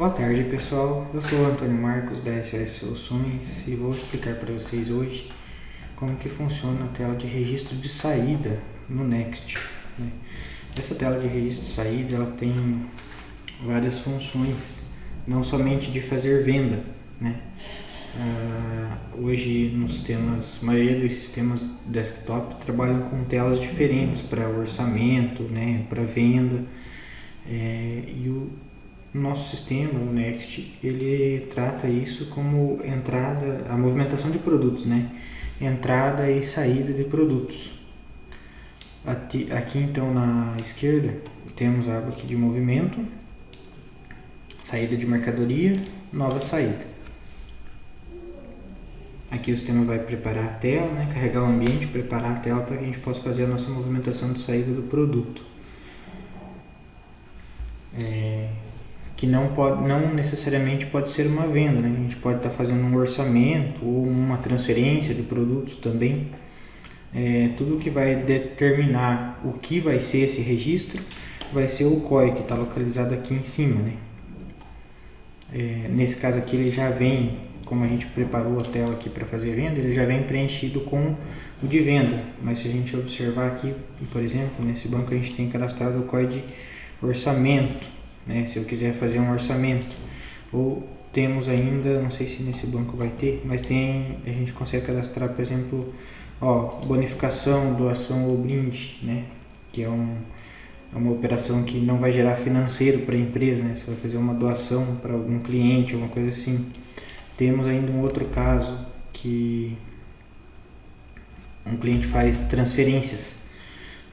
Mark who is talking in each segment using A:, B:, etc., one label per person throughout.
A: Boa tarde, pessoal. Eu sou o Antônio Marcos da SOS Soluções e vou explicar para vocês hoje como que funciona a tela de registro de saída no Next, né? Essa tela de registro de saída ela tem várias funções, não somente de fazer venda, né? Hoje nos sistemas, a maioria dos sistemas desktop trabalham com telas diferentes para orçamento, né, para venda, e o nosso sistema, o Next, ele trata isso como entrada, a movimentação de produtos, né? Entrada e saída de produtos. Aqui então na esquerda temos a aba aqui de movimento, saída de mercadoria, nova saída. Aqui o sistema vai preparar a tela, né? Carregar o ambiente, preparar a tela para que a gente possa fazer a nossa movimentação de saída do produto. Que não necessariamente pode ser uma venda, né? A gente pode estar fazendo um orçamento ou uma transferência de produtos também. Tudo que vai determinar o que vai ser esse registro vai ser o COI, que está localizado aqui em cima, né? Nesse caso aqui ele já vem, como a gente preparou a tela aqui para fazer venda, ele já vem preenchido com o de venda. Mas se a gente observar aqui, por exemplo, nesse banco a gente tem cadastrado o COI de orçamento, né? Se eu quiser fazer um orçamento, ou temos ainda, não sei se nesse banco vai ter, mas a gente consegue cadastrar, por exemplo, bonificação, doação ou brinde, né? Que é uma operação que não vai gerar financeiro para a empresa, né? Você vai fazer uma doação para algum cliente, alguma coisa assim. Temos ainda um outro caso que um cliente faz transferências.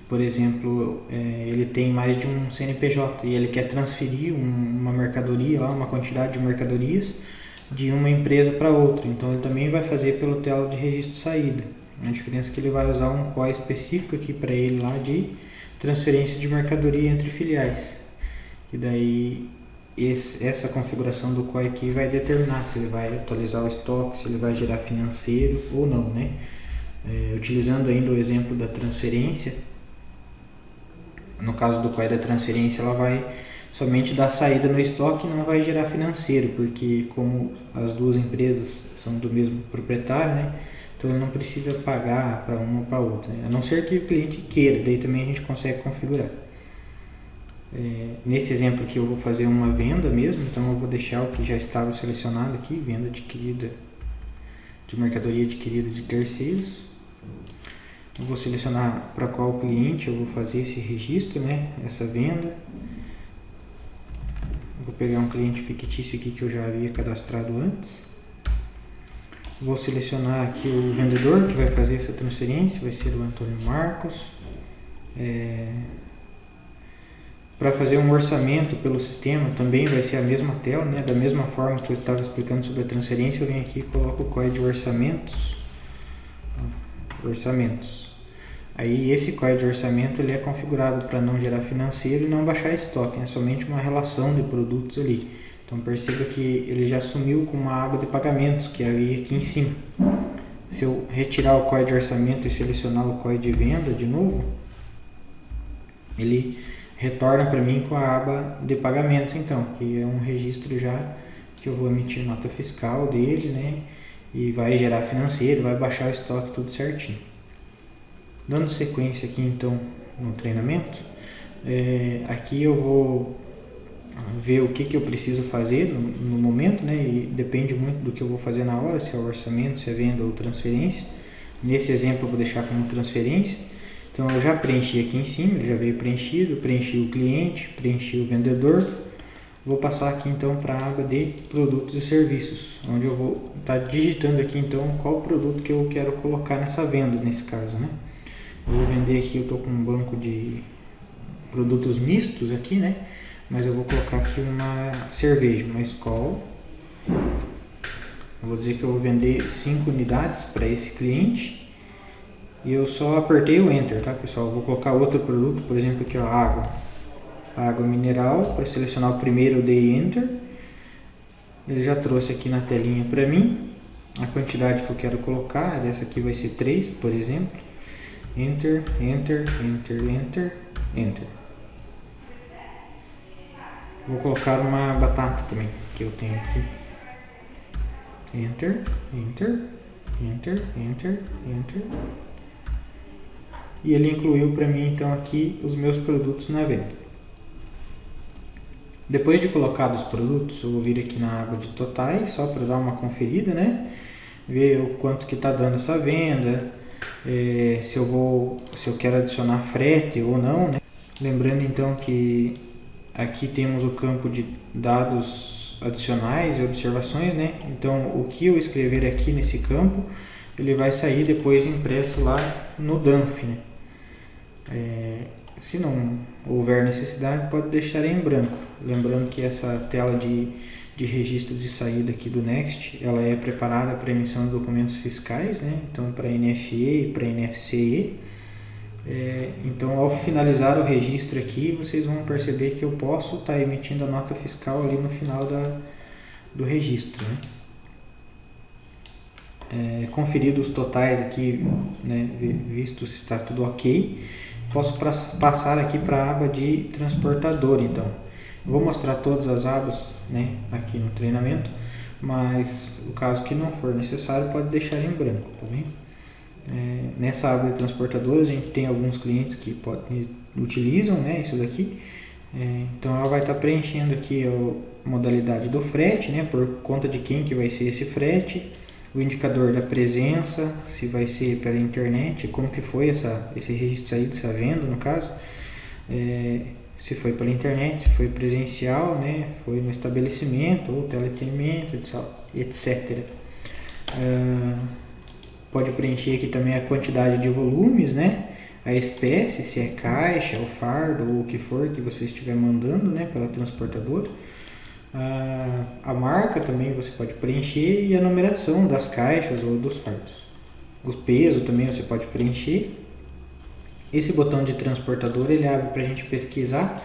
A: Por exemplo, ele tem mais de um CNPJ e ele quer transferir uma mercadoria, uma quantidade de mercadorias de uma empresa para outra. Então ele também vai fazer pelo tela de registro de saída. A diferença é que ele vai usar um COI específico aqui para ele lá de transferência de mercadoria entre filiais. E daí essa configuração do COI aqui vai determinar se ele vai atualizar o estoque, se ele vai gerar financeiro ou não, né? Utilizando ainda o exemplo da transferência, no caso do COI da transferência, ela vai somente dar saída no estoque e não vai gerar financeiro, porque como as duas empresas são do mesmo proprietário, né? Então ele não precisa pagar para uma ou para outra, né? A não ser que o cliente queira, daí também a gente consegue configurar. Nesse exemplo aqui eu vou fazer uma venda mesmo, então eu vou deixar o que já estava selecionado aqui, venda adquirida de mercadoria adquirida de terceiros. Eu vou selecionar para qual cliente eu vou fazer esse registro, né? Essa venda. Vou pegar um cliente fictício aqui que eu já havia cadastrado antes. Vou selecionar aqui o vendedor que vai fazer essa transferência, vai ser o Antônio Marcos. Para fazer um orçamento pelo sistema também vai ser a mesma tela, né? Da mesma forma que eu estava explicando sobre a transferência, eu venho aqui e coloco o código de orçamentos. Aí esse código de orçamento ele é configurado para não gerar financeiro e não baixar estoque, é somente uma relação de produtos ali. Então perceba que ele já sumiu com uma aba de pagamentos, que é aqui em cima. Se eu retirar o código de orçamento e selecionar o código de venda de novo, ele retorna para mim com a aba de pagamento, então, que é um registro já que eu vou emitir nota fiscal dele, né? E vai gerar financeiro, vai baixar o estoque, tudo certinho. Dando sequência aqui então no treinamento, aqui eu vou ver o que eu preciso fazer no momento, né? E depende muito do que eu vou fazer na hora, se é orçamento, se é venda ou transferência. Nesse exemplo eu vou deixar como transferência. Então eu já preenchi aqui em cima, ele já veio preenchido, preenchi o cliente, preenchi o vendedor. Vou passar aqui então para a aba de produtos e serviços, onde eu vou estar digitando aqui então qual produto que eu quero colocar nessa venda, nesse caso, né? Eu vou vender aqui, eu estou com um banco de produtos mistos aqui, né? Mas eu vou colocar aqui uma cerveja, uma Skol. Eu vou dizer que eu vou vender 5 unidades para esse cliente. E eu só apertei o Enter, tá, pessoal? Eu vou colocar outro produto, por exemplo, aqui, ó, água mineral. Para selecionar o primeiro, eu dei Enter. Ele já trouxe aqui na telinha para mim a quantidade que eu quero colocar. Essa aqui vai ser 3, por exemplo. Enter, Enter, Enter, Enter, Enter. Vou colocar uma batata também, que eu tenho aqui. Enter, Enter, Enter, Enter, Enter. E ele incluiu para mim então aqui os meus produtos na venda. Depois de colocar os produtos, eu vou vir aqui na aba de totais, só para dar uma conferida, né? Ver o quanto que está dando essa venda, se eu quero adicionar frete ou não, né? Lembrando então que aqui temos o campo de dados adicionais e observações, né? Então o que eu escrever aqui nesse campo, ele vai sair depois impresso lá no Dunf, né? Se não houver necessidade, pode deixar em branco. Lembrando que essa tela de registro de saída aqui do Next, ela é preparada para emissão de documentos fiscais, né? Então para NFE e para NFCE. Então ao finalizar o registro aqui, vocês vão perceber que eu posso estar emitindo a nota fiscal ali no final do registro, né? Conferido os totais aqui, né? Visto se está tudo ok, posso passar aqui para a aba de transportador. Então vou mostrar todas as abas, né, aqui no treinamento, mas o caso que não for necessário pode deixar em branco, tá bem? Nessa aba de transportador a gente tem alguns clientes que utilizam, né, isso daqui. Então ela vai estar preenchendo aqui a modalidade do frete, né, por conta de quem que vai ser esse frete, o indicador da presença, se vai ser pela internet, como que foi esse registro aí dessa venda, no caso, se foi pela internet, se foi presencial, né, foi no estabelecimento ou teleatendimento, etc. Pode preencher aqui também a quantidade de volumes, né, a espécie, se é caixa, ou fardo, ou o que for que você estiver mandando, né, pela transportadora. A marca também você pode preencher e a numeração das caixas ou dos fardos. O peso também você pode preencher. Esse botão de transportadora ele abre para a gente pesquisar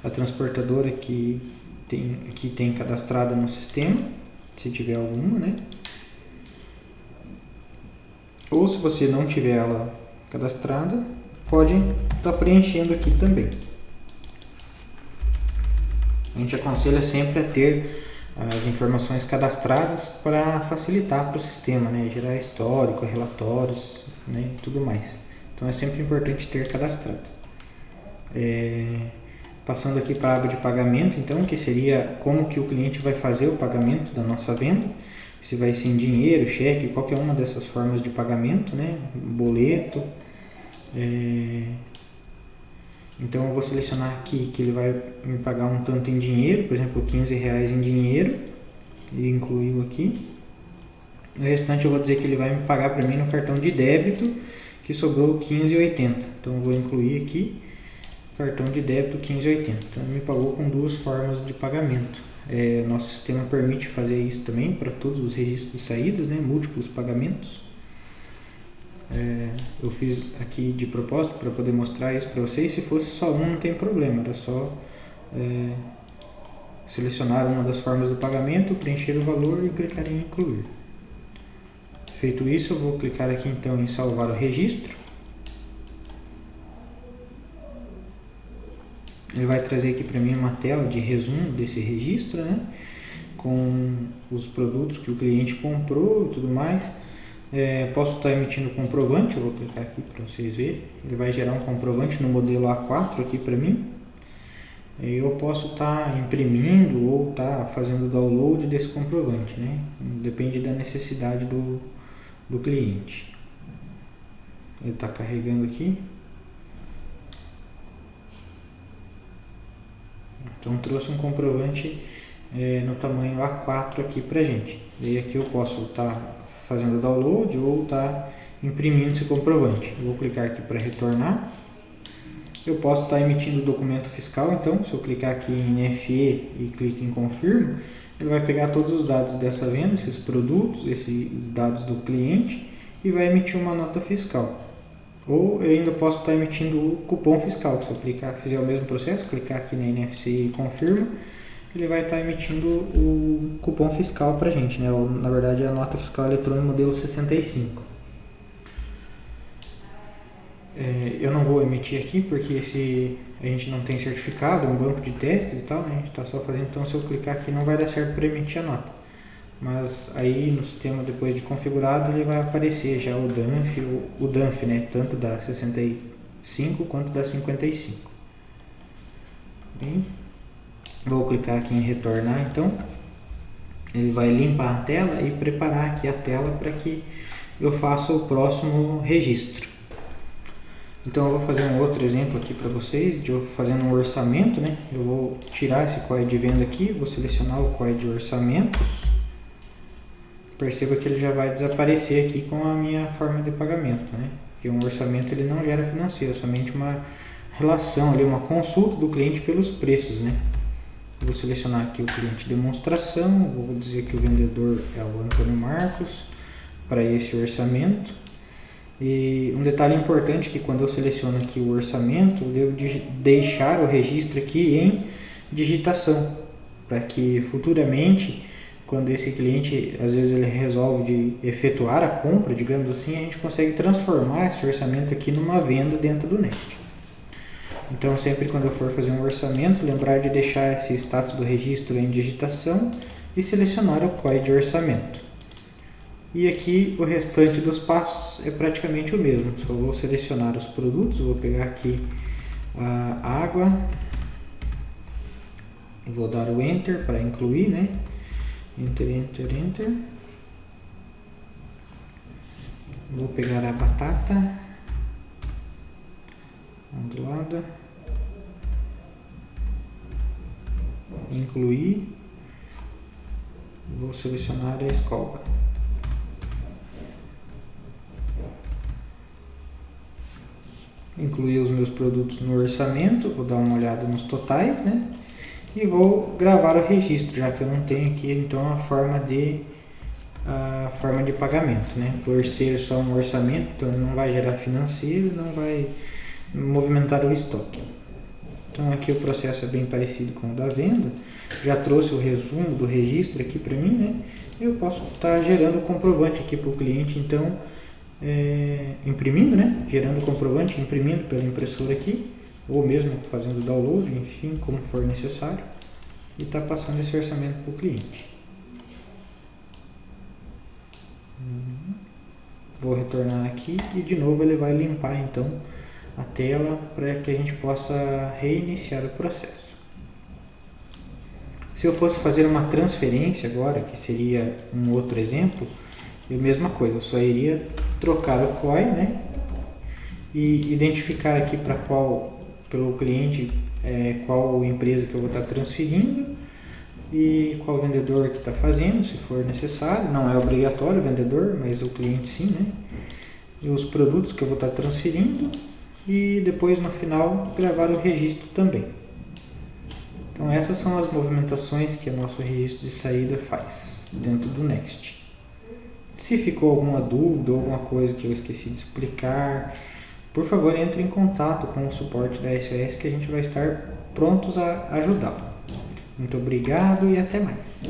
A: a transportadora que tem cadastrada no sistema, se tiver alguma, né? Ou se você não tiver ela cadastrada, pode estar preenchendo aqui também. A gente aconselha sempre a ter as informações cadastradas para facilitar para o sistema, né? Gerar histórico, relatórios, né? E tudo mais. Então é sempre importante ter cadastrado. Passando aqui para a aba de pagamento, então, que seria como que o cliente vai fazer o pagamento da nossa venda. Se vai ser em dinheiro, cheque, qualquer uma dessas formas de pagamento, né? Boleto. Então eu vou selecionar aqui que ele vai me pagar um tanto em dinheiro, por exemplo, R$15 em dinheiro, e incluiu aqui. O restante eu vou dizer que ele vai me pagar para mim no cartão de débito, que sobrou R$15,80. Então eu vou incluir aqui, cartão de débito R$15,80. Então ele me pagou com duas formas de pagamento. Nosso sistema permite fazer isso também para todos os registros de saídas, né? Múltiplos pagamentos. Eu fiz aqui de propósito para poder mostrar isso para vocês. Se fosse só um, não tem problema, era só selecionar uma das formas do pagamento, preencher o valor e clicar em incluir. Feito isso, eu vou clicar aqui então em salvar o registro. Ele vai trazer aqui para mim uma tela de resumo desse registro, né? Com os produtos que o cliente comprou e tudo mais. Posso estar emitindo comprovante, eu vou clicar aqui para vocês verem. Ele vai gerar um comprovante no modelo A4 aqui para mim. Eu posso estar imprimindo ou estar fazendo download desse comprovante, né? Depende da necessidade do cliente. Ele está carregando aqui. Então trouxe um comprovante no tamanho A4 aqui pra gente. E aqui eu posso estar fazendo download ou estar imprimindo esse comprovante. Eu vou clicar aqui para retornar. Eu posso estar emitindo o documento fiscal, então se eu clicar aqui em FE e clique em confirma, ele vai pegar todos os dados dessa venda, esses produtos, esses dados do cliente e vai emitir uma nota fiscal. Ou eu ainda posso estar emitindo o cupom fiscal. Se eu fizer o mesmo processo, clicar aqui na NFC e confirma, ele vai estar emitindo o cupom fiscal para a gente, né? Ou, na verdade, a nota fiscal eletrônica modelo 65. Eu não vou emitir aqui porque se a gente não tem certificado, um banco de testes e tal, né? A gente está só fazendo, então se eu clicar aqui não vai dar certo para emitir a nota. Mas aí no sistema, depois de configurado, ele vai aparecer já o DANF, né? Tanto da 65 quanto da 55. Bem, vou clicar aqui em retornar, então ele vai limpar a tela e preparar aqui a tela para que eu faça o próximo registro. Então eu vou fazer um outro exemplo aqui para vocês, de eu fazendo um orçamento, né? Eu vou tirar esse COE de venda aqui, vou selecionar o COE de orçamentos. Perceba que ele já vai desaparecer aqui com a minha forma de pagamento, né? Porque um orçamento ele não gera financeiro, é somente uma relação ali, uma consulta do cliente pelos preços, né? Vou selecionar aqui o cliente demonstração, vou dizer que o vendedor é o Antônio Marcos para esse orçamento. E um detalhe importante que quando eu seleciono aqui o orçamento, eu devo deixar o registro aqui em digitação, para que futuramente, quando esse cliente, às vezes ele resolve de efetuar a compra, digamos assim, a gente consegue transformar esse orçamento aqui numa venda dentro do Next. Então sempre quando eu for fazer um orçamento, lembrar de deixar esse status do registro em digitação e selecionar o COE de orçamento. E aqui o restante dos passos é praticamente o mesmo, só vou selecionar os produtos, vou pegar aqui a água, e vou dar o Enter para incluir, né? Enter, Enter, Enter. Vou pegar a batata ondulada, incluir, vou selecionar a escova. Incluir os meus produtos no orçamento, vou dar uma olhada nos totais, né? E vou gravar o registro, já que eu não tenho aqui então a forma de pagamento, né? Por ser só um orçamento, então não vai gerar financeiro, não vai movimentar o estoque. Então aqui o processo é bem parecido com o da venda, já trouxe o resumo do registro aqui para mim, né? Eu posso estar gerando o comprovante aqui para o cliente, então imprimindo, né? Gerando o comprovante, imprimindo pela impressora aqui, ou mesmo fazendo download, enfim, como for necessário, e está passando esse orçamento para o cliente. Vou retornar aqui e de novo ele vai limpar então a tela para que a gente possa reiniciar o processo. Se eu fosse fazer uma transferência agora, que seria um outro exemplo, é a mesma coisa, eu só iria trocar o COE, né? E identificar aqui para pelo cliente, qual empresa que eu vou estar transferindo e qual vendedor que está fazendo, se for necessário. Não é obrigatório o vendedor, mas o cliente sim, né? E os produtos que eu vou estar transferindo e depois no final gravar o registro também. Então essas são as movimentações que o nosso registro de saída faz dentro do Next. Se ficou alguma dúvida ou alguma coisa que eu esqueci de explicar, por favor entre em contato com o suporte da SOS que a gente vai estar prontos a ajudá-lo. Muito obrigado e até mais.